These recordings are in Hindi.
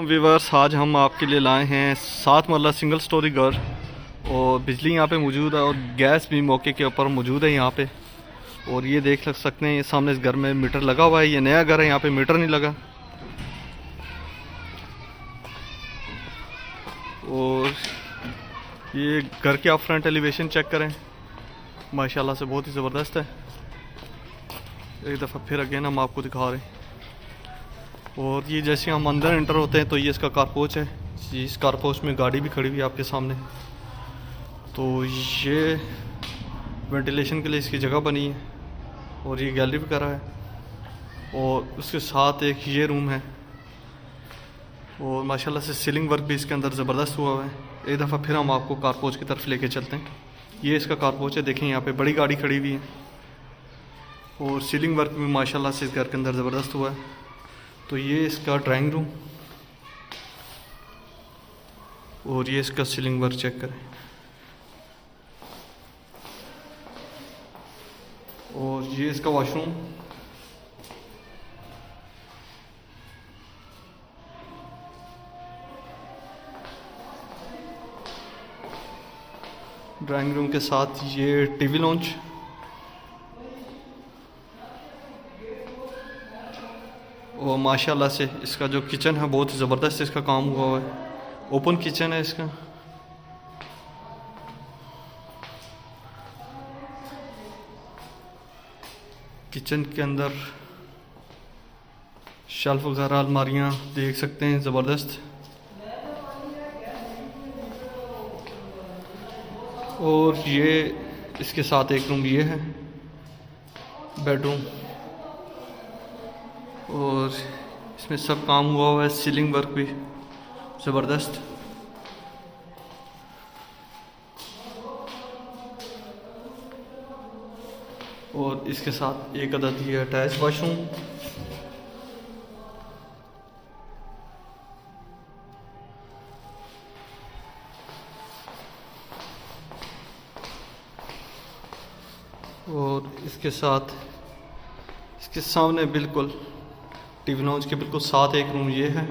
व्यूवर्स, आज हम आपके लिए लाए हैं 7 मरला सिंगल स्टोरी घर और बिजली यहाँ पे मौजूद है और गैस भी मौके के ऊपर मौजूद है यहाँ पे। और ये देख सकते हैं, ये सामने इस घर में मीटर लगा हुआ है। ये नया घर है, यहाँ पे मीटर नहीं लगा। और ये घर के आप फ्रंट एलिवेशन चेक करें, माशाल्लाह से बहुत ही ज़बरदस्त है। एक दफ़ा फिर अगेन हम आपको दिखा रहे हैं। और ये जैसे हम अंदर एंटर होते हैं तो ये इसका कारपोच है। इस कारपोच में गाड़ी भी खड़ी हुई है आपके सामने। तो ये वेंटिलेशन के लिए इसकी जगह बनी है और ये गैलरी वगैरह है। और उसके साथ एक ये रूम है और माशाल्लाह से सीलिंग वर्क भी इसके अंदर ज़बरदस्त हुआ है। एक दफ़ा फिर हम आपको कारपोच की तरफ लेके चलते हैं। ये इसका कारपोच है, देखें यहाँ पे बड़ी गाड़ी खड़ी हुई है और सीलिंग वर्क भी माशाल्लाह से इस घर के अंदर ज़बरदस्त हुआ है। तो ये इसका ड्राइंग रूम और ये इसका सीलिंग वर्क चेक करें। और ये इसका वॉशरूम। ड्राइंग रूम के साथ ये टीवी लॉन्च। और माशाल्लाह से इसका जो किचन है बहुत ज़बरदस्त इसका काम हुआ है। ओपन किचन है इसका। किचन के अंदर शेल्फ वगैरह, अलमारियाँ देख सकते हैं, ज़बरदस्त। और ये इसके साथ एक रूम ये है, बेडरूम। और इसमें सब काम हुआ हुआ है, सीलिंग वर्क भी ज़बरदस्त। और इसके साथ एक अदद ये अटैच वॉशरूम। और इसके साथ इसके सामने बिल्कुल टीवी लॉन्च के बिल्कुल साथ एक रूम ये है।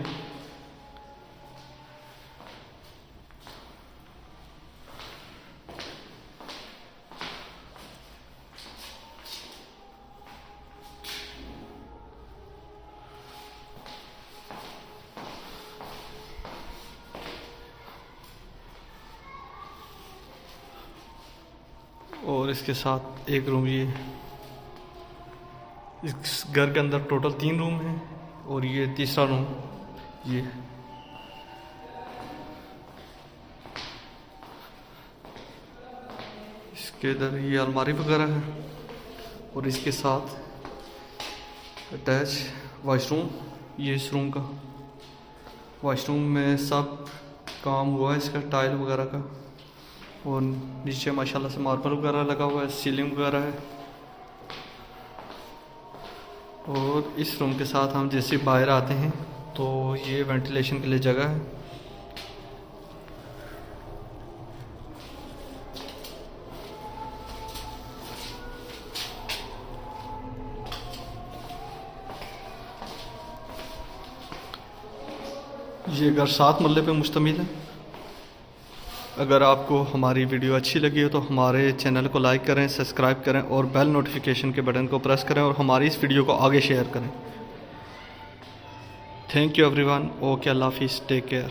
और इसके साथ एक रूम ये। इस घर के अंदर टोटल 3 रूम हैं और ये तीसरा रूम ये। इसके इधर ये अलमारी वगैरह है और इसके साथ अटैच वॉशरूम। ये इस रूम का वॉशरूम में सब काम हुआ है इसका, टाइल वगैरह का। और नीचे माशाल्लाह से मार्बल वगैरह लगा हुआ है, सीलिंग वगैरह है। और इस रूम के साथ हम जैसे बाहर आते हैं तो ये वेंटिलेशन के लिए जगह है। ये घर 7 मरले पे मुश्तमिल है। अगर आपको हमारी वीडियो अच्छी लगी हो तो हमारे चैनल को लाइक करें, सब्सक्राइब करें और बेल नोटिफिकेशन के बटन को प्रेस करें और हमारी इस वीडियो को आगे शेयर करें। Thank you everyone. ओके, अल्लाह हाफिज़, टेक केयर।